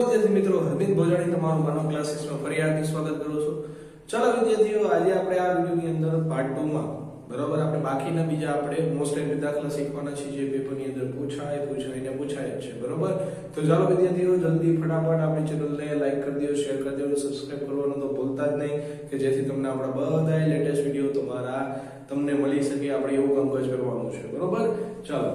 વિદ્યાર્થી મિત્રો, હરમિત ભોજાણી તમારું માનવ ક્લાસીસમાં ફરી હાર્દિક સ્વાગત કરું છું. ચાલો વિદ્યાર્થીઓ, આજે આપણે આ વિડિયોની અંદર પાર્ટ 2 માં બરાબર આપણે બાકીના બીજા આપણે મોસ્ટ એન્ડ દાખલા શીખવાના છે જે પેપરની અંદર પૂછાય છે બરાબર. તો ચાલો વિદ્યાર્થીઓ, જલ્દી ફટાફટ આપણી ચેનલને લાઈક કરી દો, શેર કરી દો, સબસ્ક્રાઇબ કરવાનું તો ભૂલતા જ નહીં કે જેથી તમને આપણા બધા લેટેસ્ટ વિડિયો તમને મળી શકે. આપણે એવું કામકાજ કરવાનું છે બરાબર. ચાલો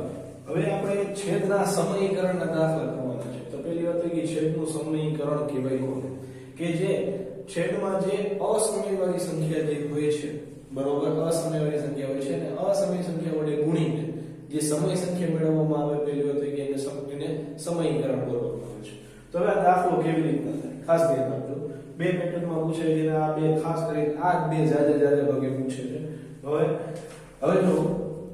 હવે આપણે છેદના સમીકરણના દાખલા કરવાના છે. તો પહેલી વાત કે છેદનું સમીકરણ કહેવાય કોને કે જે છેદમાં જે અસમયવાળી સંખ્યા જે હોય છે બરોબર, અસમયવાળી સંખ્યા હોય છે અને અસમય સંખ્યા વડે ગુણીને જે સમય સંખ્યા મેળવવામાં આવે પહેલી વાત કે એને સમીકરણ બોલવામાં આવે છે. તો હવે આ દાખલો કેવી રીતના થાય ખાસ ધ્યાન રાખજો. બે પેટર્નમાં પૂછે છે, આ બે ખાસ કરીને આ બે જાજા ભાગે પૂછે છે. હવે જો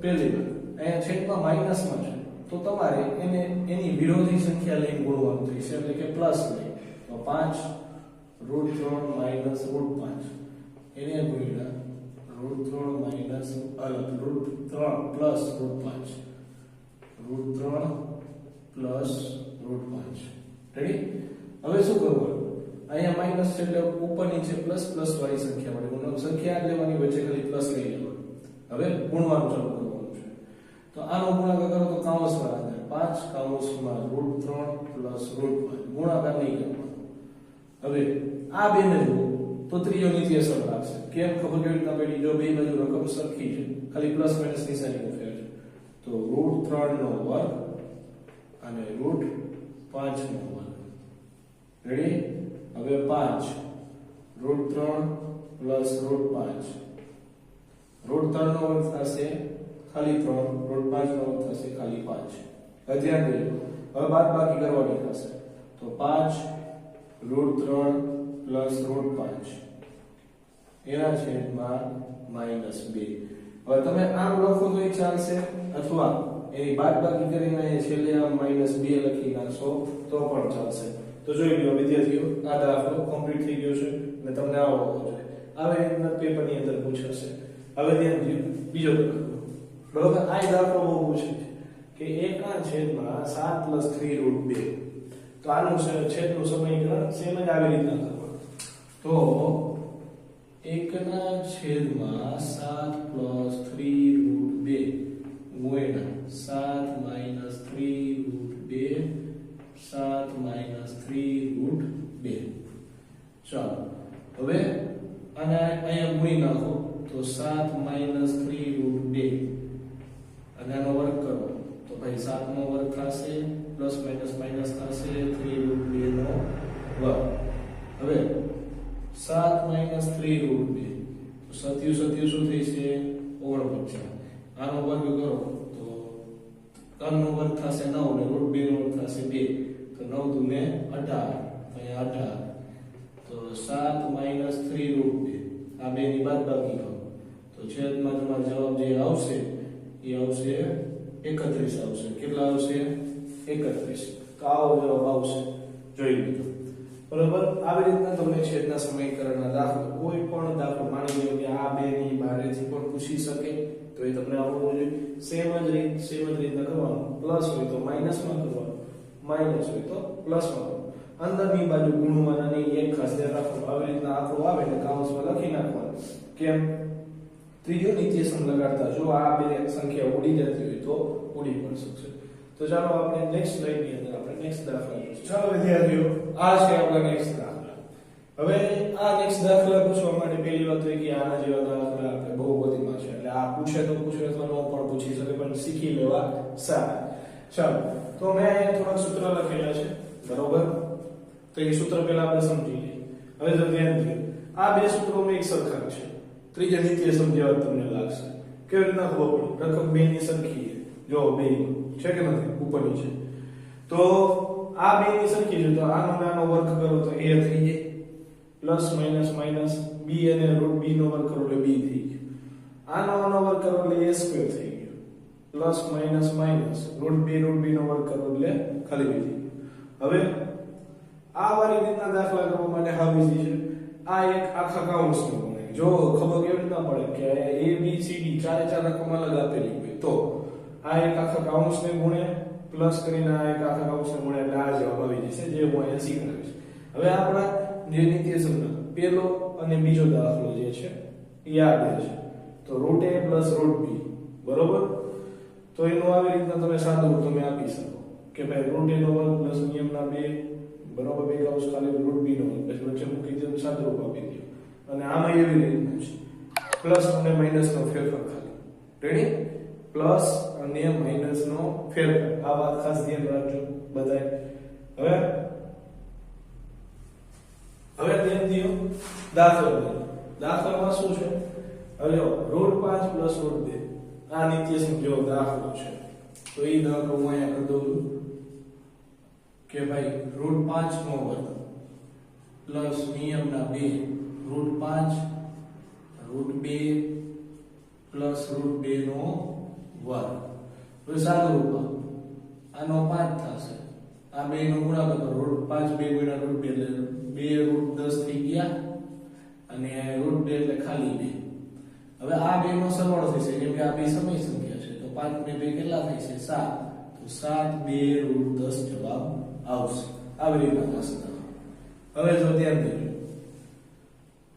પહેલી વાત અહીંયા છેદમાં માઈનસમાં છે તો તમારે એની વિરોધી સંખ્યા લઈને ગુણવાનું થશે, એટલે કે પ્લસ લઈ. તો 5 √3 માઈનસ √5 એને ગુણ્યા √3 માઈનસ √3 પ્લસ √5 √3 પ્લસ √5. રેડી? હવે શું કરવાનું? અહીંયા માઈનસ છે એટલે ઉપર નીચે પ્લસ વાળી સંખ્યા વડે ગુણવાનું. સંખ્યા લેવાની વચ્ચે ખાલી પ્લસ લઈ લેવાનું. હવે ગુણવાનું ચાલુ કરવાનું છે. તો આનો ગુણાકાર કરો તો કૌંસમાં રાખે 5 કૌંસમાં √3 પ્લસ √5 ગુણાકાર નહીં કરવાનો. હવે આ બેને જુઓ તો ત્રીજો નીચે સર લાગશે. કેમ ખબર કેવી રીતના પડી? જો બે બાજુ રકમ સરખી છે, ખાલી પ્લસ માઈનસ નિશાનીનો ફેર છે. તો √3 નો વર્ગ અને √5 નો વર્ગ. રેડી? હવે 5 √3 પ્લસ √5 √3 નો વર્ગ થશે ખાલી 3, √5 નો વર્ગ થશે ખાલી 5. હવે ધ્યાન દેજો, હવે બાદબાકી કરવાની થશે. તો 5 √3 પ્લસ √5 એના છેદમાં -2. હવે તમે આમ લખો તો એ ચાલશે, અથવા એની બાદબાકી કરીને છેલ્લે આમ -2 લખી નાખશો તો પણ ચાલશે. તો જોઈ લો વિદ્યાર્થીઓ, આ દાખલો કમ્પ્લીટ થઈ ગયો છે અને તમને આવડવો જોઈએ. હવે એના પેપરની અંદર પૂછાશે. હવે ધ્યાન દો, બીજો દાખલો બરોબર. આ દાખલો બહુ પૂછે છે કે 1 છેદમાં 7 + 3√2. તો આનું છેદનું સમીકરણ સેમ જ આવી રીતના કરવાનું. તો 1 છેદમાં 7 + 3√2 ગુણ્યા 7 - 3√2 7 - 3√2. ચાલો હવે આને અહીંયા ગુણી નાખો તો 7 - 3√2 અને આનો વર્ગ કરો તો ભાઈ 7 નો વર્ગ થશે પ્લસ માઈનસ થશે 3√2 નો વર્ગ. હવે 7 - 3√2 તો 27 શું થશે? 49. આનો વર્ગ કરો તો 3 નો વર્ગ થશે 9 ને √2 નો વર્ગ થશે 2. તો 9 × 2 = 18. અહીંયા 18. તો 7 - 3√2 આ બે ની બાદબાકી કરો તો છેદમાં તમારો જવાબ જે આવશે એ આવશે 31 આવશે. કેટલા આવશે? 31. તો આવો જવાબ આવશે. જોઈ લીધો બરોબર. આવી રીતના તમને છેદના સમીકરણના દાખલો, કોઈ પણ દાખલો માની લો કે આ બે ની બહારથી પણ પૂછી શકે તો એ તમને આવડવું જોઈએ. સેમ જ રીતના કરવાનું. પ્લસ હોય તો માઈનસમાં કરવાનું, માઈનસ હોય તો પ્લસમાં કરવાનું. અંદરની બાજુ ગુણવાના નહીં, એક ખાસ ધ્યાન રાખો. આવી રીતના આંકડો આવે એટલે કૌંસમાં લખી નાખવાનું. કેમ? ત્રીજો નીચે સમ લગાડતા જો આ બે સંખ્યા ઉડી જતી હોય તો ઉડી પણ શકશે. તો ચાલો આપણે નેક્સ્ટ સ્લાઇડની અંદર આપણે નેક્સ્ટ દાખલા જોઈશું. ચાલો વિદ્યાર્થીઓ, આ છે આપણા નેક્સ્ટ દાખલા. હવે આ નેક્સ્ટ દાખલા પૂછવા માટે પહેલી વાત એ કે આના જેવા દાખલા આપણે બહુપદીમાં છે એટલે આ પૂછે તો પૂછે અથવા ન પણ પૂછી શકે, પણ શીખી લેવા સારા. ચાલો તો મેં અહીંયા થોડાક સૂત્ર લખેલા છે બરોબર. તો એ સૂત્ર પહેલા આપણે સમજી લઈએ. હવે જો ધ્યાન દો, આ બે સૂત્રોમાં એક સરખા છે. ત્રીજા નીચે સમજાવવા તમને લાગશે. કેવી રીતના ખબર પડે? રકમ બે ની સરખી છે. જો બે છે કે નથી? ઉપર નીચે. તો આ બે ની સરખી છે તો આનો વર્ગ કરો તો a થઈ જાય. પ્લસ માઈનસ b અને √b નો વર્ગ કરો એટલે b થઈ ગયો. આનો વર્ગ કરો એટલે a² થઈ ગયો. પ્લસ માઈનસ √b નો વર્ગ કરો એટલે ખાલી b થઈ ગયો. હવે આ વાળી રીતના દાખલા કરવા માટે હવે ઈઝી છે. આ એક આખા કૌંસનો ગણાય. જો ખબર કેવી રીતના પડે કે a b c d ચારે ચાર રકમ અલગ આપેલી હોય તો આ એક આખા કૌંસને ગુણે પ્લસ કરીને આ એક આખા કૌંસને મળે એટલે આ જવાબ આવી જશે જે હું અહીંયા શીખવાડીશ. હવે આપણા જે નિત્યસમના પહેલો અને બીજો દાખલો જે છે એ આ બે છે. તો √a +√b બરોબર. તો એનું આવી રીતના તમે સાદું તમે આપી શકો કે ભાઈ √a નો વર્ગ પ્લસ નિયમના 2 બરોબર બે કૌંસ ખાલી √b નો વર્ગ પછી વચ્ચે મૂકી દો સાદું રૂપ આપી દો. અને આમાં એવી રીતનું છે પ્લસ અને માઈનસ નો ફેરફાર ખાલી. રેડી? પ્લસ અને માઈનસ નો ફેરફાર. આ વાત ખાસ ધ્યાન રાખજો બધાય. હવે ધ્યાન દો દાખલો. દાખલામાં શું છે? હવે જો √5 + √2 આ નિત્યસમ જો દાખલો છે. તો એ દાખલો હું અહીંયા કરી દઉં છું કે ભાઈ √5 નો વર્ગ પ્લસ નિયમના 2 √5 √2 પ્લસ √2 નો વર્ગ. તો સાદું રૂપ આનો 5 થશે. આ બે નો ગુણાકાર કરો √5 2 ગુણ્યા √2 એટલે 2 √10 થઈ ગયા અને √2 એટલે ખાલી 2. હવે આ બે નો સરવાળો થશે કેમ કે આ બે સમય સંખ્યા છે. તો 5 ને 2 કેટલા થાય છે? 7. તો 7 2 √10 જવાબ આવશે. આવી રીતના થશે. હવે જો ધ્યાન દેજો.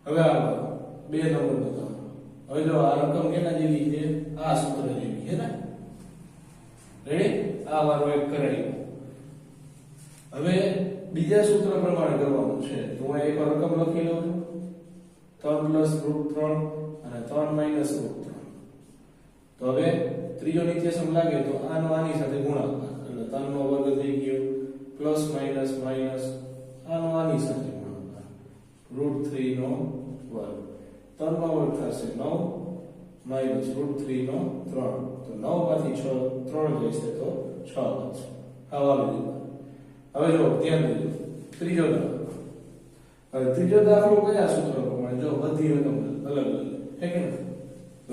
હવે આ 2 નંબર બતાવો. હવે જો આ રકમ કેના જેવી છે? આ સૂત્ર જેવી છે ને. રેડી? આ વારો એક કરાયો. હવે બીજા સૂત્ર પ્રમાણે કરવાનું છે. તો હું એક રકમ લખી લઉં છું 3 + √3 અને 3 - √3. તો હવે ત્રીજો નિત્યસમ લાગે તો આનો આની સાથે ગુણાકાર એટલે 3 નો વર્ગ થઈ ગયો પ્લસ માઈનસ માઈનસ આનો આની સાથે ગુણાકાર √3 નો વર્ગ. 3 નો વર્ગ થશે 9 માઈનસ √3 નો 3. તો 9 માંથી 6 3 જશે તો 6 બનશે. આવા રીતે. હવે જો ધ્યાન દેજો ત્રીજો દાખલો. હવે ત્રીજો દાખલો કયા સૂત્ર પ્રમાણે? જો બધી રકમ અલગ અલગ છે કે નહીં?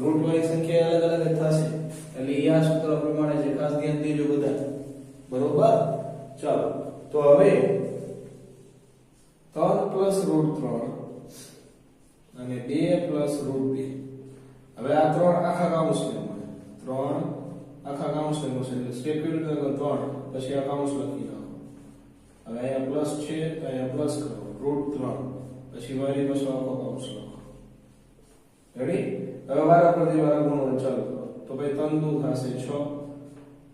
રૂટ વાળી સંખ્યા અલગ અલગ થશે એટલે આ સૂત્ર પ્રમાણે છે. ખાસ ધ્યાન દેજો બધા. બરોબર? ચાલો તો હવે 3 + √3 અને 2 + √2. હવે આ 3 આખા કૌંસને મળે. 3 આખા કૌંસને મળશે એટલે સ્ટેપ કેવી રીતે કરો? 3 પછી આ કૌંસ લખી દો. હવે અહીંયા પ્લસ છે તો અહીંયા પ્લસ કરો √3 પછી વારી પાછો આખો કૌંસ લખો. રેડી? હવે વારા પ્રતિ વારા ગુણવાનું ચાલુ કરો. તો ભાઈ 3 દુ થશે 6.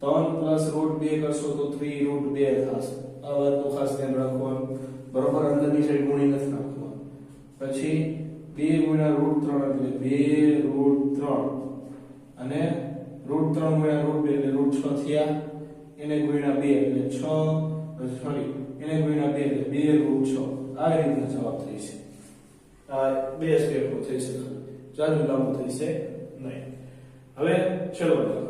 3 + √2 કરશો તો 3 √2 થશે. આ વાતનું ખાસ ધ્યાન રાખવાનું. બરોબર? અંદરની સાઈડ ગુણી નથી નાખવાનું. પછી 2 ગુણ્યા √3 એટલે 2 √3 અને √3 ગુણ્યા √2 એટલે √6 થયા. એને ગુણ્યા 2 એટલે 6 સોરી એને ગુણ્યા 2 એટલે 2 √6. આવી રીતના જવાબ થઈ છે. આ બે સ્ટેપો થઈ છે. જાજુ લાંબુ થઈ છે નહીં. હવે છેલ્લો દાખલો.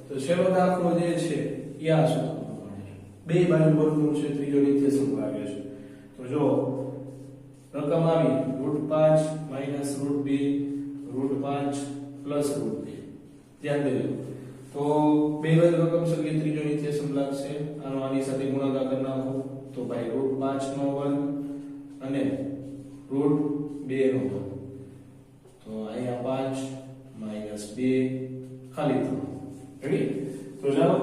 તો છેલ્લો દાખલો જે છે એ આ સૂત્ર પ્રમાણે બે બાજુ વર્ગમૂળ છે. ત્રીજો નિત્યસમ લાગે છે. તો જો રકમ આવી √5 - √2 √5 + √2. ધ્યાન દેજો. તો બે બાજુ રકમ સર્ગે ત્રીજો નિત્યસમ લાગશે. આનો આની સાથે ગુણાકાર કરી નાખો તો ભાઈ √5 નો વર્ગ અને √2 નો વર્ગ. તો અહીંયા 5 - 2 ખાલી 3. રેડી? તો ચાલો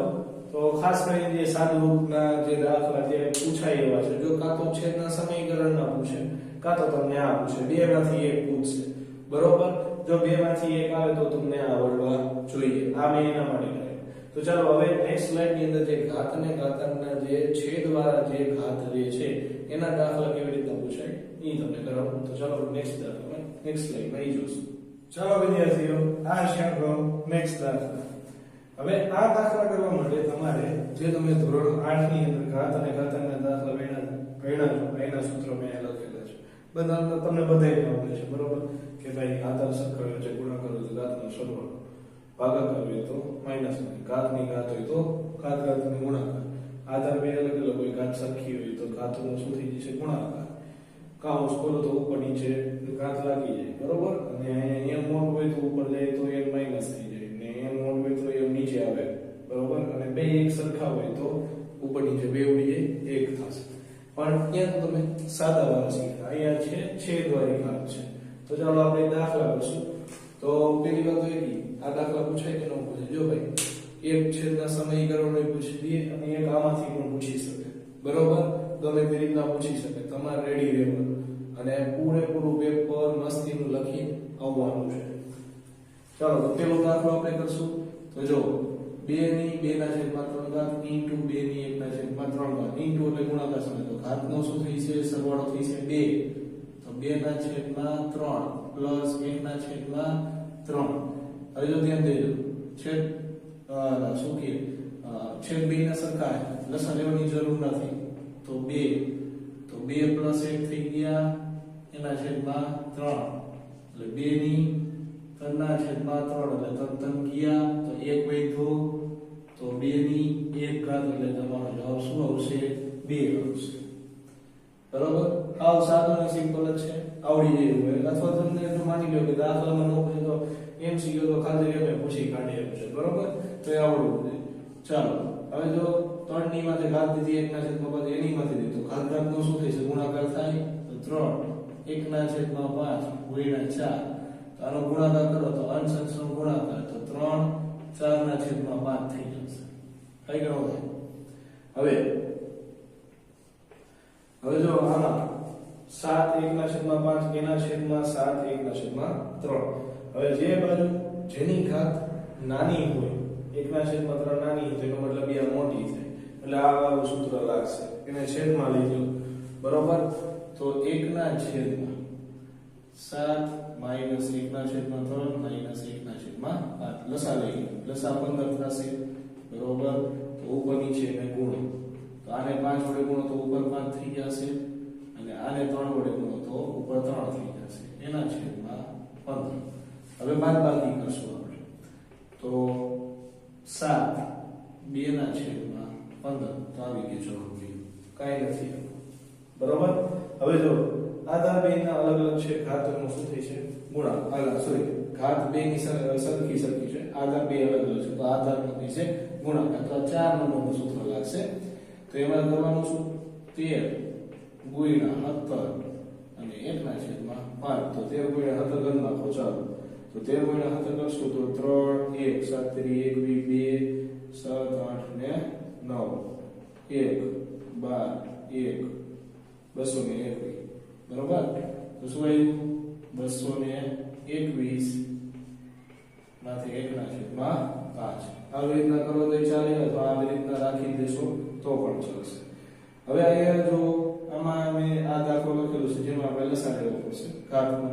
તો ખાસ કરીને જે સાદું રૂપના જે દાખલા જે પૂછાય એવા છે. જો કાં તો છેદના સમીકરણના પૂછે કાં તો તમને આ પૂછે. બેમાંથી એક પૂછશે. બરોબર? જો બેમાંથી એક આવે તો તમને આવડવા જોઈએ. આ મેં એના માટે કર્યું. તો ચાલો હવે નેક્સ્ટ સ્લાઇડ ની અંદર જે ઘાત અને ઘાતાંકના જે છેદવાળા જે ઘાત જે છે એના દાખલા કેવી રીતે પૂછાય એ તમને કરાવું. તો ચાલો નેક્સ્ટ દાખલા નેક્સ્ટ સ્લાઇડમાં ઈ જોશું. ચાલો વિદ્યાર્થીઓ આ છે આપણો નેક્સ્ટ દાખલા. હવે આ દાખલા કરવા માટે તમારે જે તમે ધોરણ 8 ની અંદર ઘાત અને ઘાતાંકના દાખલા ગણ્યા છો એના સૂત્રો મેં લખેલા છે. બધા તમને બધાય આવડે છે. બરોબર? કે ભાઈ ઘાતાંક સરખાવ્યો છે ગુણાકાર હોય તો ઘાતનો સરવાળો, ભાગાકાર હોય તો માઈનસ, ઘાતની ઘાત હોય તો ઘાતનો ગુણાકાર. આધાર બે અલગ અલગ હોય. ઘાત સરખી હોય તો ઘાતનો શું થઈ જશે? ગુણાકાર. કાઉન્સ ખોલો તો ઉપર નીચે ઘાત લાગી જાય. બરોબર? અને એમ મોડ હોય તો ઉપર જાય તો એમ માઈનસ થઈ જાય ને એમ મોડ હોય તો એમ નીચે આવે. બરોબર? અને બે એક સરખા હોય તો ઉપર નીચે બે ઉડી જાય એક થશે. પણ ત્યાં તો તમે સાદા વાળા શીખ્યા. અહીંયા છે છેદવાળી ઘાત છે. તો ચાલો આપણે દાખલા કરશું. તો પેલી વાત તો એ આ દાખલા પૂછાય કે ન પૂછાય? જો ભાઈ એક છેદના સમીકરણો પૂછી દે અને એક આમાંથી પણ પૂછી શકે, બરોબર? ગમે તે રીતના પૂછી શકે, તમારે રેડી રહેવાનું અને પૂરેપૂરું પેપર મસ્તીનું લખી આવવાનું છે. ચાલો તો પેલો દાખલો આપણે કરશું. તો જો 2 ની 2/3 ઘાત ઇન્ટુ 2 ની 1/3 ઘાત ઇન્ટુ એટલે ગુણાકાર સમય, તો ઘાતનો શું થઈ છે? સરવાળો થઈ છે 2, તો 2/3 પ્લસ 1/3. હવે જો ધ્યાન દેજો, છેદ શું કે છેદ બે ના સરખા લસા લેવાની જરૂર નથી, તો 2 તો 2 પ્લસ 1 થઈ ગયા એના છેદમાં 3, એટલે 2 ની 3/3 એટલે 3 ગયા તો 1 વધ્યો, તો 2 ની 1 ઘાત એટલે તમારો જવાબ શું આવશે? 2 આવશે, બરોબર? આવ સાદો અને સિમ્પલ જ છે, આવડી જાય એવું. અથવા તમને જો માની લો કે દાખલામાં ન પૂછે તો MCQ તો ખાલી એમ પૂછી કાઢી એમ છે, બરોબર? તો એ આવડવું જોઈએ. ચાલો હવે જો 3 ની માથે ઘાત દીધી 1/5 એની માથે દીધી, તો ઘાતનો શું થશે? ગુણાકાર થાય, તો 3 1/5 ગુણ્યા 4, તો આનો ગુણાકાર કરો તો અંશ અંશનો ગુણાકાર, તો 3 4/5 થઈ જશે. કઈ ગણો? હવે જો આમાં 7 1/5 એના છેદમાં 7 1/3. હવે જે બાજુ જેની ઘાત નાની હોય 1/3 નાની હોય તેનો મતલબ આ મોટી થાય, એટલે આ વાળું સૂત્ર લાગશે, એને છેદમાં લઈ લો, બરોબર? તો 1/7 માઈનસ 1/3 માઈનસ 1/5 લસા લઈ લો, લસા 15 થશે, બરોબર? તો ઉપર નીચે એને ગુણો, તો આને 5 વડે ગુણો તો ઉપર 5 થઈ જશે, અને આને 3 વડે ગુણો તો ઉપર 3 થઈ જશે, એના છેદમાં 15. હવે બાદબાકી કરશું આપણે, તો 7 2/15, તો આવી ગયું જવાબ. કાઈ નથી, બરોબર? હવે જો આધાર બેના અલગ અલગ છે, ઘાતનો શું થઈ છે? ગુણાકાર. સોરી, ઘાત બે ની સરખી છે, આધાર બે અલગ અલગ છે, તો આધારનો થઈ છે ગુણાકાર. તો 4 નંબરનું સૂત્ર લાગશે. તો એમાં કરવાનું શું? 13 ગુણ્યા 17 અને 1/5, તો 13 ગુણ્યા 17 કરી નાખો. ચાલો તો 13 ગુણ્યા 17 કરશું તો 3 1 7 3 1 2 7 8 ને 9 1 12 1 221, બરોબર? તો શું આવ્યું? 221 માંથી 1/5. આવી રીતના કરો તો ચાલે, તો આવી રીતના રાખી દેશો તો પણ ચાલશે. હવે અહીંયા જો આમાં મેં આ દાખલો લખેલું છે જેમાં આપણે લસા લેવો પડશે ઘાતનો,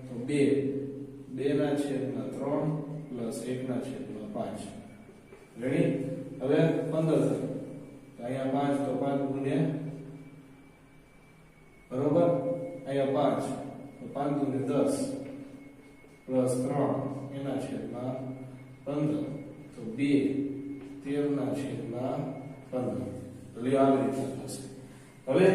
તો 2/3 પ્લસ 1/5. રેડી? હવે 15 થાય, અહીંયા 5 તો 5 ગુણ્યા, બરોબર? અહીંયા 5 તો 5 ગુણ્યા 10 પ્લસ 3 એના છેદમાં 15, તો 2 13/15. એટલે આવી રીતે થશે. હવે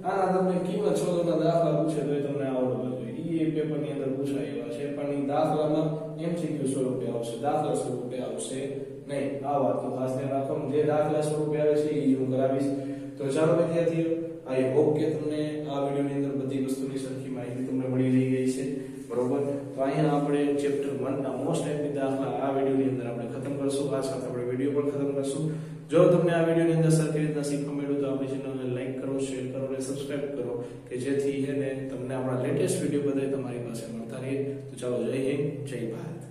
આના તમને કિંમત શોધવાના દાખલા પૂછે તો એ તમને આવડવા જોઈએ. એ પેપરની અંદર પૂછાય એવા છે, પણ એ દાખલામાં MCQ સ્વરૂપે આવશે, દાખલા સ્વરૂપે આવશે નહીં. આ વાત તો ખાસ ધ્યાન રાખવાનું, જે દાખલા સ્વરૂપે આવે છે એ હું કરાવીશ. તો ચાલો વિદ્યાર્થીઓ, આઈ હોપ કે તમને આ વિડિયોની અંદર બધી વસ્તુની સરખી માહિતી તમને મળી રહી ગઈ છે, બરોબર? તો અહીંયા આપણે ચેપ્ટર 1 ના મોસ્ટ એમ્પી દાખલા આ વિડિયોની અંદર આપણે ખતમ કરશું. આ સાથે આપણે વિડિયો પણ ખતમ કરશું. જો તમને આ વિડિયોની અંદર સરખી રીતના શીખવા મળ્યું તો આપણી ચેનલને લાઈક કરો, શેર કરો અને સબસ્ક્રાઇબ કરો, કે જેથી તમને આપણા લેટેસ્ટ વિડિયો બધાય તમારી પાસે મળતા રહે. તો ચાલો, જય હિન્દ, જય ભારત.